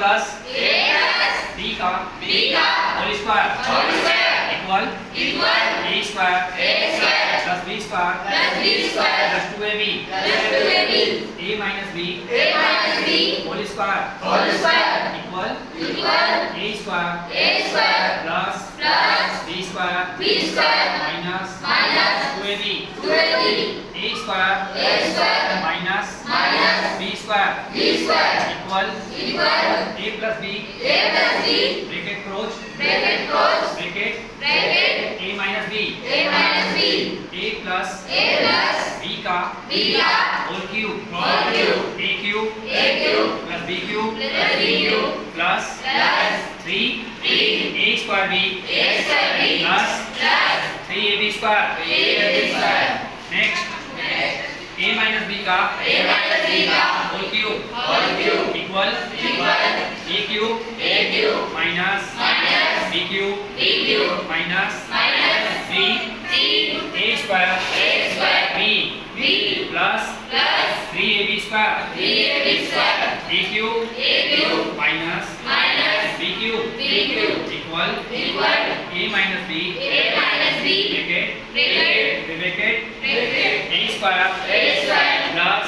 plus B का whole square equal A square plus B square plus 2ab a minus B whole square equal A square plus B square minus 2ab a square minus B square equal a plus B bracket close bracket a minus B a plus B का whole cube a cube plus B cube plus 3 a square B plus 3ab square next a minus B का whole cube equal a cube minus b cube minus 3 a square b plus 3ab square a cube minus b cube equal a minus b bracket a square plus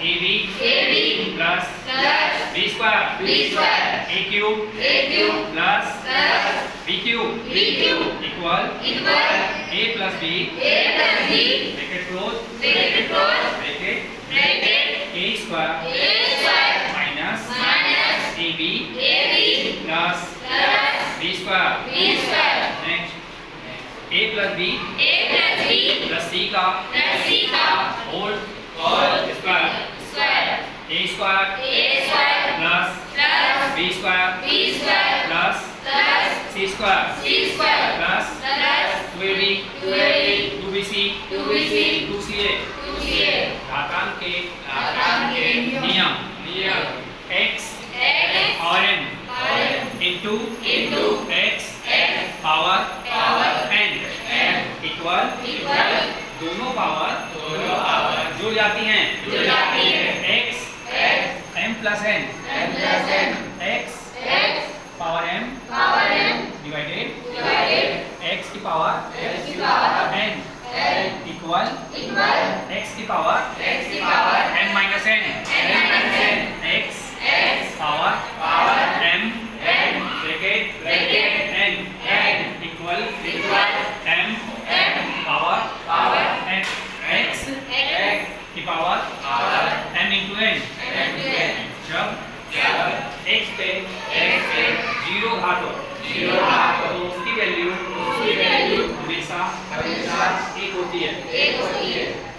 ab plus b square a cube plus b cube equal a plus b bracket close bracket a square minus ab plus b square next a plus b plus c का whole square a square plus b square plus c square plus 2ab 2bc 2ca घातांक के नियम x और n into x power n equal दोनों power जुड़ जाती हैं x m plus n x power m divided x की power n equal x की power m minus n x power m bracket n equal m power n x की power m into n जब x पे 0 आ तो उसकी value हमेशा 1 होती है